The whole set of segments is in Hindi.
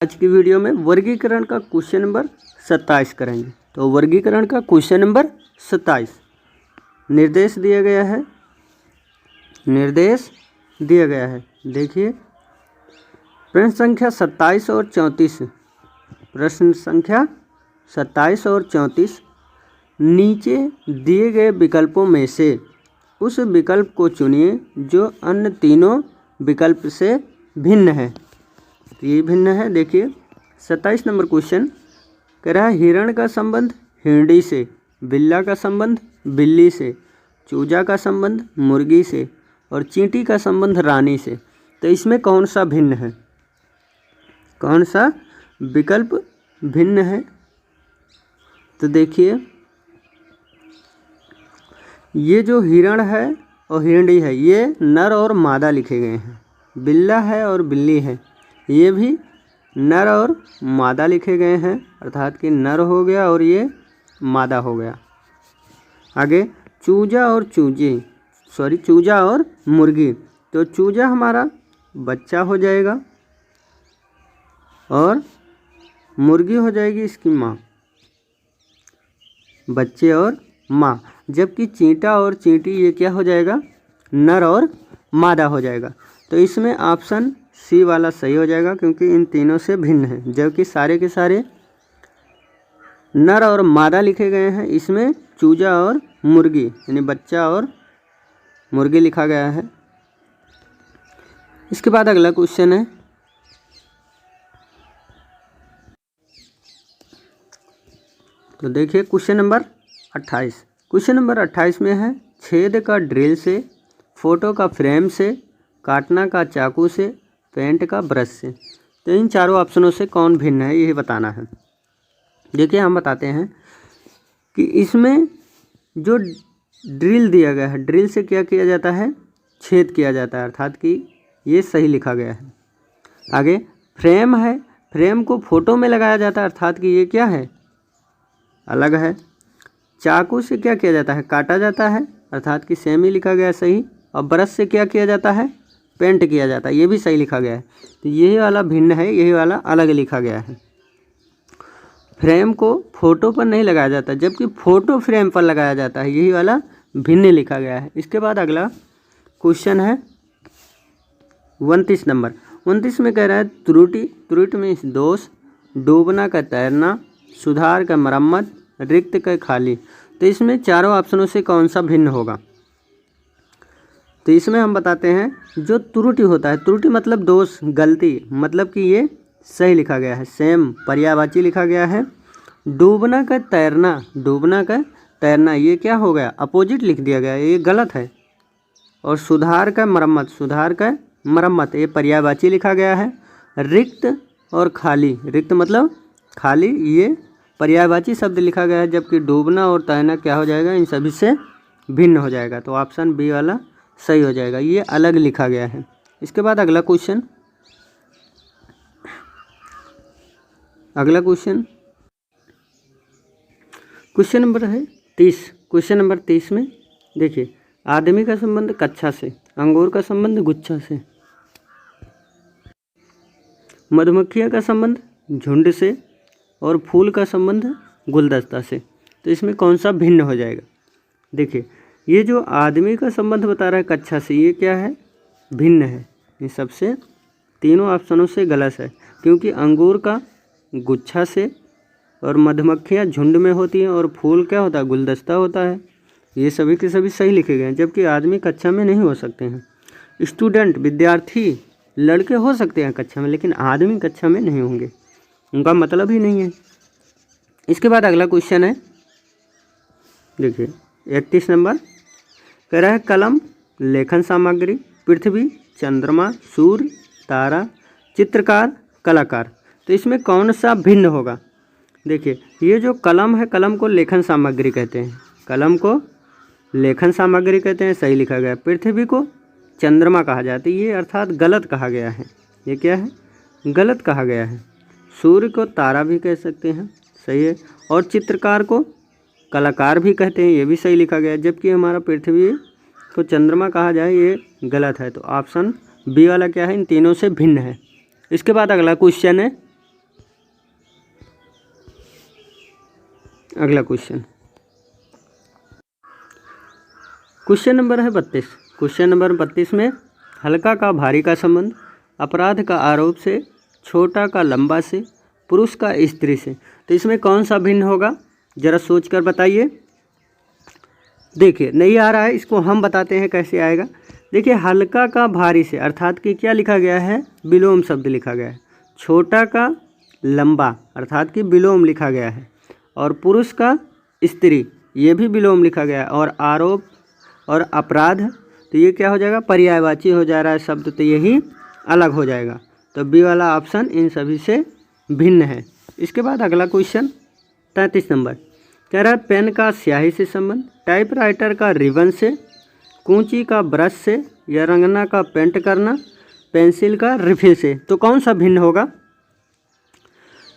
आज की वीडियो में वर्गीकरण का क्वेश्चन नंबर 27 करेंगे। तो वर्गीकरण का क्वेश्चन नंबर 27 निर्देश दिया गया है। देखिए प्रश्न संख्या 27 और 34। प्रश्न संख्या 27 और 34 नीचे दिए गए विकल्पों में से उस विकल्प को चुनिए जो अन्य तीनों विकल्प से भिन्न है। तो ये भिन्न है। देखिए 27 नंबर क्वेश्चन कह रहा है हिरण का संबंध हिरणी से, बिल्ला का संबंध बिल्ली से, चूजा का संबंध मुर्गी से और चींटी का संबंध रानी से। तो इसमें कौन सा भिन्न है, कौन सा विकल्प भिन्न है? तो देखिए ये जो हिरण है और हिरणी है ये नर और मादा लिखे गए हैं। बिल्ला है और बिल्ली है ये भी नर और मादा लिखे गए हैं, अर्थात कि नर हो गया और ये मादा हो गया। आगे चूजा और मुर्गी। तो चूजा हमारा बच्चा हो जाएगा और मुर्गी हो जाएगी इसकी माँ, बच्चे और माँ। जबकि चींटा और चींटी ये क्या हो जाएगा, नर और मादा हो जाएगा। तो इसमें ऑप्शन सी वाला सही हो जाएगा क्योंकि इन तीनों से भिन्न है। जबकि सारे के सारे नर और मादा लिखे गए हैं, इसमें चूजा और मुर्गी यानी बच्चा और मुर्गी लिखा गया है। इसके बाद अगला क्वेश्चन है तो देखिए क्वेश्चन नंबर 28। क्वेश्चन नंबर 28 में है छेद का ड्रिल से, फोटो का फ्रेम से, काटना का चाकू से, पेंट का ब्रश से। तो इन चारों ऑप्शनों से कौन भिन्न है यही बताना है। देखिए हम बताते हैं कि इसमें जो ड्रिल दिया गया है, ड्रिल से क्या किया जाता है, छेद किया जाता है, अर्थात कि ये सही लिखा गया है। आगे फ्रेम है, फ्रेम को फोटो में लगाया जाता है, अर्थात कि ये क्या है, अलग है। चाकू से क्या किया जाता है, काटा जाता है, अर्थात कि सेम ही लिखा गया है सही। और ब्रश से क्या किया जाता है, पेंट किया जाता है, ये भी सही लिखा गया है। तो यही वाला भिन्न है, यही वाला अलग लिखा गया है। फ्रेम को फोटो पर नहीं लगाया जाता जबकि फोटो फ्रेम पर लगाया जाता है, यही वाला भिन्न लिखा गया है। इसके बाद अगला क्वेश्चन है 29 नंबर। 29 में कह रहा है त्रुटि में दोष, डूबना का तैरना, सुधार का मरम्मत, रिक्त का खाली। तो इसमें चारों ऑप्शनों से कौन सा भिन्न होगा? तो इसमें हम बताते हैं जो त्रुटि होता है, त्रुटि मतलब दोष, गलती, मतलब कि ये सही लिखा गया है, सेम पर्यायवाची लिखा गया है। डूबना का तैरना ये क्या हो गया, अपोजिट लिख दिया गया है, ये गलत है। और सुधार का मरम्मत ये पर्यायवाची लिखा गया है। रिक्त और खाली, रिक्त मतलब खाली, ये पर्यायवाची शब्द लिखा गया है। जबकि डूबना और तैरना क्या हो जाएगा, इन सभी से भिन्न हो जाएगा। तो ऑप्शन बी वाला सही हो जाएगा, ये अलग लिखा गया है। इसके बाद अगला क्वेश्चन नंबर है 30। क्वेश्चन नंबर 30 में देखिए आदमी का संबंध कक्षा से, अंगूर का संबंध गुच्छा से, मधुमक्खियाँ का संबंध झुंड से और फूल का संबंध गुलदस्ता से। तो इसमें कौन सा भिन्न हो जाएगा? देखिए ये जो आदमी का संबंध बता रहा है कक्षा से, ये क्या है, भिन्न है। ये सबसे तीनों ऑप्शनों से गलत है क्योंकि अंगूर का गुच्छा से और मधुमक्खियाँ झुंड में होती हैं और फूल क्या होता है, गुलदस्ता होता है। ये सभी के सभी सही लिखे गए हैं। जबकि आदमी कक्षा में नहीं हो सकते हैं। स्टूडेंट विद्यार्थी लड़के हो सकते हैं कक्षा में, लेकिन आदमी कक्षा में नहीं होंगे, उनका मतलब ही नहीं है। इसके बाद अगला क्वेश्चन है देखिए 31 नंबर। कह रहा है कलम, लेखन सामग्री, पृथ्वी, चंद्रमा, सूर्य, तारा, चित्रकार, कलाकार। तो इसमें कौन सा भिन्न होगा? देखिए ये जो कलम है, कलम को लेखन सामग्री कहते हैं, सही लिखा गया। पृथ्वी को चंद्रमा कहा जाता है, ये अर्थात गलत कहा गया है, ये क्या है, गलत कहा गया है। सूर्य को तारा भी कह सकते हैं, सही है। और चित्रकार को कलाकार भी कहते हैं, ये भी सही लिखा गया है। जबकि हमारा पृथ्वी को चंद्रमा कहा जाए, ये गलत है। तो ऑप्शन बी वाला क्या है, इन तीनों से भिन्न है। इसके बाद अगला क्वेश्चन है अगला क्वेश्चन, क्वेश्चन नंबर है 32। क्वेश्चन नंबर 32 में हल्का का भारी का संबंध, अपराध का आरोप से, छोटा का लंबा से, पुरुष का स्त्री से। तो इसमें कौन सा भिन्न होगा, ज़रा सोच कर बताइए। देखिए नहीं आ रहा है, इसको हम बताते हैं कैसे आएगा। देखिए हल्का का भारी से अर्थात कि क्या लिखा गया है, विलोम शब्द लिखा गया है। छोटा का लंबा अर्थात कि विलोम लिखा गया है। और पुरुष का स्त्री ये भी विलोम लिखा गया है। और आरोप और अपराध तो ये क्या हो जाएगा, पर्यायवाची हो जा रहा है शब्द, तो यही अलग हो जाएगा। तो बी वाला ऑप्शन इन सभी से भिन्न है। इसके बाद अगला क्वेश्चन 33 नंबर कह रहा है पेन का स्याही से संबंध, टाइपराइटर का रिबन से, कूंची का ब्रश से, या रंगना का पेंट करना, पेंसिल का रिफिल से। तो कौन सा भिन्न होगा,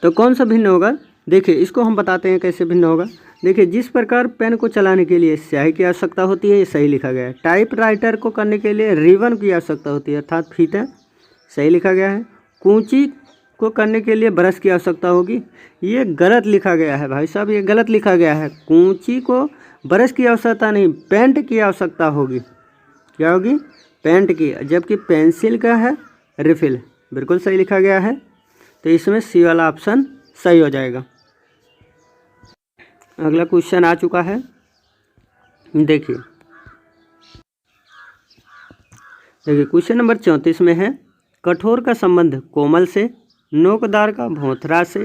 तो कौन सा भिन्न होगा। देखिए इसको हम बताते हैं कैसे भिन्न होगा। देखिए जिस प्रकार पेन को चलाने के लिए स्याही की आवश्यकता होती है, ये सही लिखा गया है। टाइपराइटर को करने के लिए रिबन की आवश्यकता होती है अर्थात फीता, सही लिखा गया है। कूंची को करने के लिए ब्रश की आवश्यकता होगी, ये गलत लिखा गया है भाई साहब, ये गलत लिखा गया है। कूंची को ब्रश की आवश्यकता नहीं, पेंट की आवश्यकता होगी। क्या होगी, पेंट की। जबकि पेंसिल का है रिफिल, बिल्कुल सही लिखा गया है। तो इसमें सी वाला ऑप्शन सही हो जाएगा। अगला क्वेश्चन आ चुका है, देखिए क्वेश्चन नंबर 34 में है कठोर का संबंध कोमल से, नोकदार का भौंथरा से,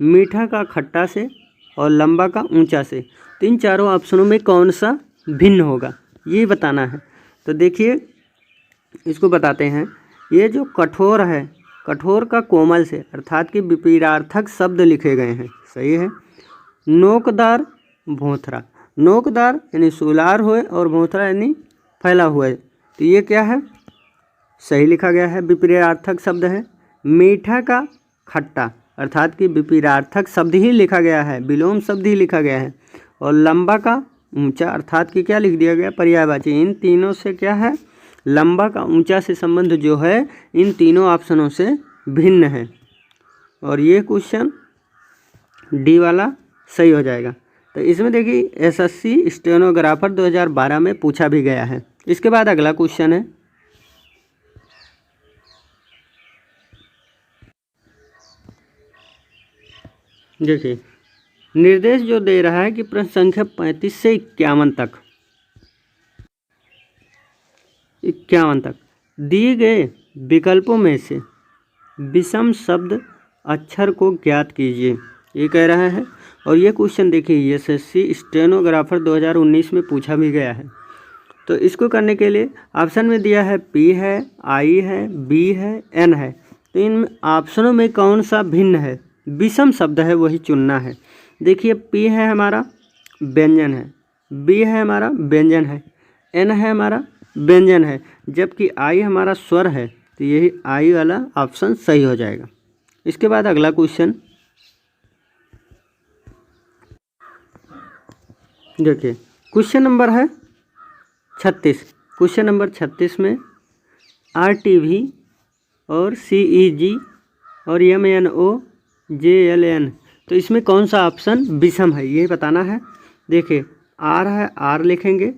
मीठा का खट्टा से, और लंबा का ऊंचा से। तो इन चारों ऑप्शनों में कौन सा भिन्न होगा ये बताना है। तो देखिए इसको बताते हैं। ये जो कठोर है, कठोर का कोमल से अर्थात कि विपरीतार्थक शब्द लिखे गए हैं, सही है। नोकदार भौंथरा, नोकदार यानी सुलार हुए और भौंथरा यानी फैला हुआ है, तो ये क्या है, सही लिखा गया है, विपरीतार्थक शब्द है। मीठा का खट्टा अर्थात कि विपरीतार्थक शब्द ही लिखा गया है, विलोम शब्द ही लिखा गया है। और लंबा का ऊंचा अर्थात कि क्या लिख दिया गया, पर्यायवाची। इन तीनों से क्या है, लंबा का ऊंचा से संबंध जो है इन तीनों ऑप्शनों से भिन्न है। और ये क्वेश्चन डी वाला सही हो जाएगा। तो इसमें देखिए एसएससी स्टेनोग्राफर 2012 में पूछा भी गया है। इसके बाद अगला क्वेश्चन है, देखिए निर्देश जो दे रहा है कि प्रश्न संख्या 35 से 51 तक दिए गए विकल्पों में से विषम शब्द अक्षर को ज्ञात कीजिए, ये कह रहा है। और ये क्वेश्चन देखिए एसएससी स्टेनोग्राफर 2019 में पूछा भी गया है। तो इसको करने के लिए ऑप्शन में दिया है पी है, आई है, बी है, एन है। तो इन ऑप्शनों में कौन सा भिन्न है, विषम शब्द है वही चुनना है। देखिए पी है हमारा व्यंजन है, बी है हमारा व्यंजन है, एन है हमारा व्यंजन है, जबकि आई हमारा स्वर है। तो यही आई वाला ऑप्शन सही हो जाएगा। इसके बाद अगला क्वेश्चन देखिए क्वेश्चन नंबर है 36। क्वेश्चन नंबर 36 में RTV और CEG और MNO JLN, तो इसमें कौन सा ऑप्शन विषम है ये बताना है। देखिए R है R लिखेंगे,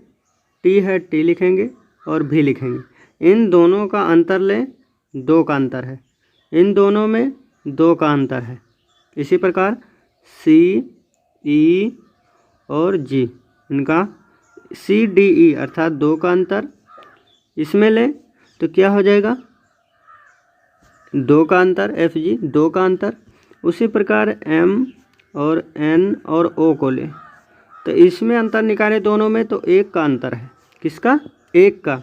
T है T लिखेंगे और V लिखेंगे। इन दोनों का अंतर लें, 2 का अंतर है। इन दोनों में 2 का अंतर है। इसी प्रकार C E और G, इनका CDE अर्थात 2 का अंतर, इसमें लें तो क्या हो जाएगा, 2 का अंतर। FG 2 का अंतर। उसी प्रकार M और N और O को लें तो इसमें अंतर निकालें दोनों में तो 1 का अंतर है। किसका, 1 का।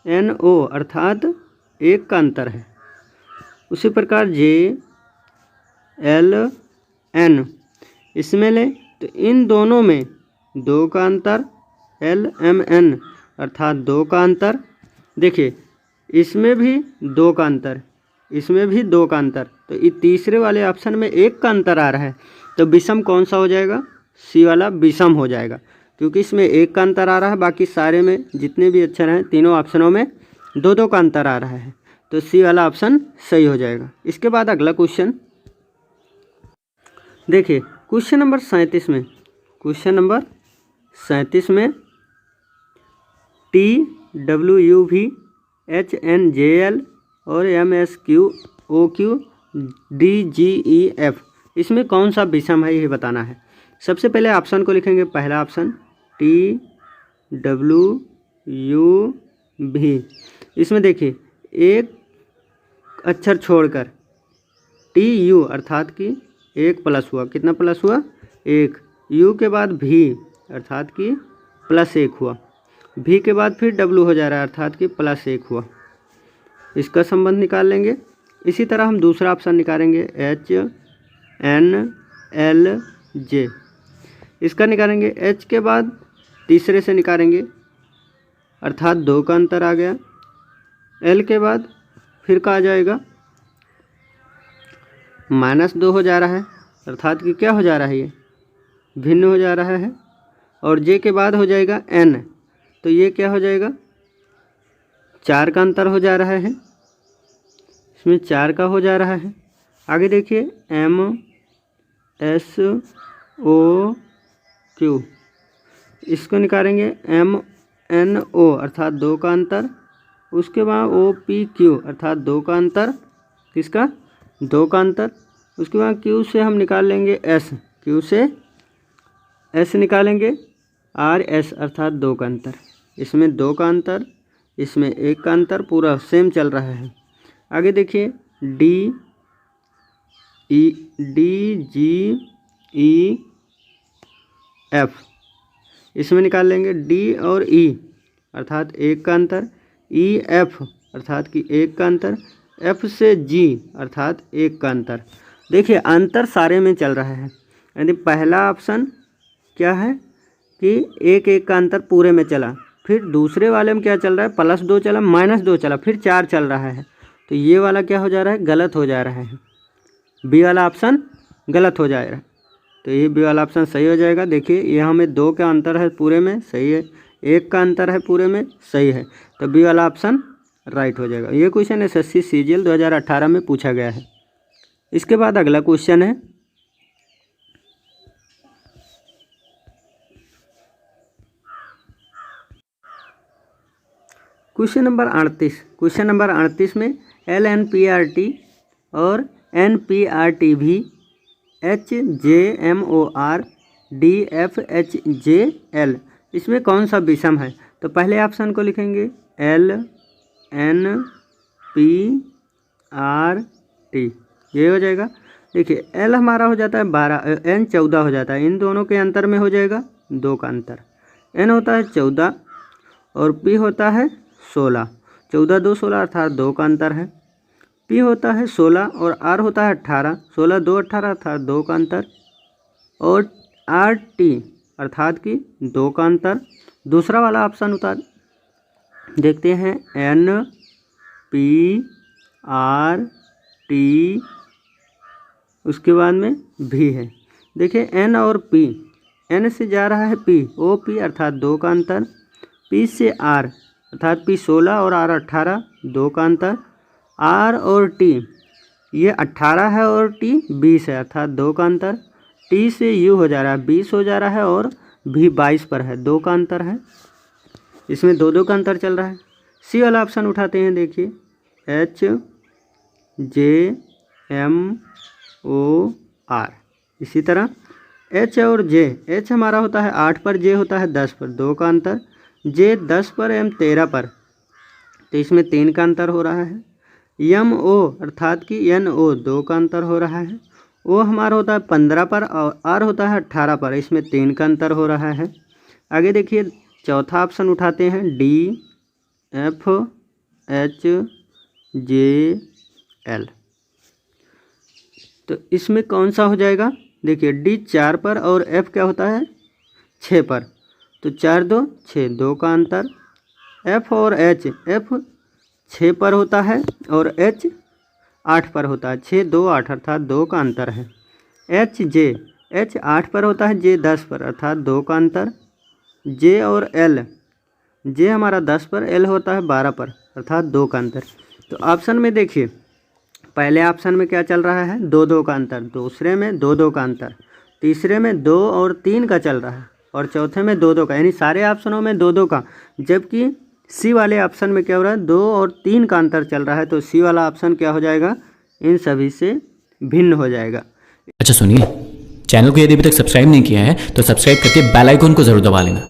NO अर्थात 1 का अंतर है। उसी प्रकार J L N, इसमें लें तो इन दोनों में 2 का अंतर। L M N अर्थात 2 का अंतर। देखिए इसमें भी 2 का अंतर, इसमें भी 2 का अंतर। तो ये तीसरे वाले ऑप्शन में 1 का अंतर आ रहा है, तो विषम कौन सा हो जाएगा, सी वाला विषम हो जाएगा, क्योंकि इसमें 1 का अंतर आ रहा है। बाकी सारे में जितने भी अक्षर हैं तीनों ऑप्शनों में 2-2 का अंतर आ रहा है, तो सी वाला ऑप्शन सही हो जाएगा। इसके बाद अगला क्वेश्चन देखिए क्वेश्चन नंबर 37 में, क्वेश्चन नंबर 37 में TWV HNJL और MSQOQ DGEF इसमें कौन सा विषम है ये बताना है। सबसे पहले ऑप्शन को लिखेंगे, पहला ऑप्शन TWV। इसमें देखिए एक अक्षर छोड़कर TU अर्थात कि एक प्लस हुआ, कितना प्लस हुआ, एक। U के बाद V अर्थात कि प्लस एक हुआ, V के बाद फिर W हो जा रहा है अर्थात कि प्लस एक हुआ। इसका संबंध निकाल लेंगे। इसी तरह हम दूसरा ऑप्शन निकालेंगे HNLJ, इसका निकालेंगे। H के बाद तीसरे से निकालेंगे अर्थात 2 का अंतर आ गया। L के बाद फिर का आ जाएगा, -2 हो जा रहा है अर्थात कि क्या हो जा रहा है, ये भिन्न हो जा रहा है। और J के बाद हो जाएगा N, तो ये क्या हो जाएगा, 4 का अंतर हो जा रहा है, इसमें 4 का हो जा रहा है। आगे देखिए MSOQ, इसको निकालेंगे MNO अर्थात 2 का अंतर, उसके बाद OPQ अर्थात 2 का अंतर, किसका, 2 का अंतर। उसके बाद Q से हम निकाल लेंगे S, Q से S निकालेंगे, RS अर्थात 2 का अंतर। इसमें 2 का अंतर, इसमें 1 का अंतर, पूरा सेम चल रहा है। आगे देखिए DGEF, इसमें निकाल लेंगे D और E अर्थात 1 का अंतर, EF अर्थात कि 1 का अंतर, F से G अर्थात 1 का अंतर। देखिए अंतर सारे में चल रहा है, यानी पहला ऑप्शन क्या है कि 1 का अंतर पूरे में चला, फिर दूसरे वाले में क्या चल रहा है, +2 चला, -2 चला, फिर 4 चल रहा है। तो ये वाला क्या हो जा रहा है, गलत हो जा रहा है, बी वाला ऑप्शन गलत हो जाएगा। तो ये बी वाला ऑप्शन सही हो जाएगा। देखिए ये हमें 2 का अंतर है पूरे में, सही है, 1 का अंतर है पूरे में, सही है। तो बी वाला ऑप्शन राइट हो जाएगा। ये क्वेश्चन SSC CGL 2018 में पूछा गया है। इसके बाद अगला क्वेश्चन है क्वेश्चन नंबर 38। क्वेश्चन नंबर 38 में LNPRT और NPRTV HJMOR DFHJL इसमें कौन सा विषम है। तो पहले ऑप्शन को लिखेंगे LNPRT, ये हो जाएगा। देखिए L हमारा हो जाता है 12, N 14 हो जाता है, इन दोनों के अंतर में हो जाएगा 2 का अंतर। N होता है 14 और P होता है 16, 14 2 16 अर्थात 2 का अंतर है। P होता है 16 और R होता है 18, 16 2 18 अर्थात 2 का अंतर। और RT अर्थात कि 2 का अंतर। दूसरा वाला ऑप्शन उतार देखते हैं, NPRT, उसके बाद में V है। देखिए N और P, N से जा रहा है P, OP अर्थात 2 का अंतर, P से R अर्थात P 16 और R 18, 2 का अंतर। R और T, ये 18 है और T 20 है अर्थात 2 का अंतर। T से U हो जा रहा है 20 हो जा रहा है और V 22 पर है, 2 का अंतर है। इसमें 2 का अंतर चल रहा है। C वाला ऑप्शन उठाते हैं, देखिए HJMOR। इसी तरह H और J, H हमारा होता है 8 पर, J होता है 10 पर, 2 का अंतर। J 10 पर, M 13 पर, तो इसमें 3 का अंतर हो रहा है। MO अर्थात कि NO, 2 का अंतर हो रहा है। O हमारा होता है 15 पर और R होता है 18 पर, इसमें 3 का अंतर हो रहा है। आगे देखिए चौथा ऑप्शन उठाते हैं, DFHJL, तो इसमें कौन सा हो जाएगा। देखिए D 4 पर और F क्या होता है 6 पर, तो 4 2 6, 2 का अंतर। F और H, F 6 पर होता है और H 8 पर होता है, 6 2 8 अर्थात 2 का अंतर है। HJ, H 8 पर होता है, J 10 पर अर्थात 2 का अंतर। J और L, J हमारा 10 पर, L होता है 12 पर अर्थात 2 का अंतर। तो ऑप्शन में देखिए पहले ऑप्शन में क्या चल रहा है, 2 का अंतर, दूसरे में 2 का अंतर, तीसरे में 2 और 3 का चल रहा है और चौथे में 2-2 का, यानी सारे ऑप्शनों में 2-2 का। जबकि सी वाले ऑप्शन में क्या हो रहा है, 2 और 3 का अंतर चल रहा है। तो सी वाला ऑप्शन क्या हो जाएगा, इन सभी से भिन्न हो जाएगा। अच्छा सुनिए, चैनल को यदि अभी तक सब्सक्राइब नहीं किया है तो सब्सक्राइब करके बेल आइकन को जरूर दबा लेना।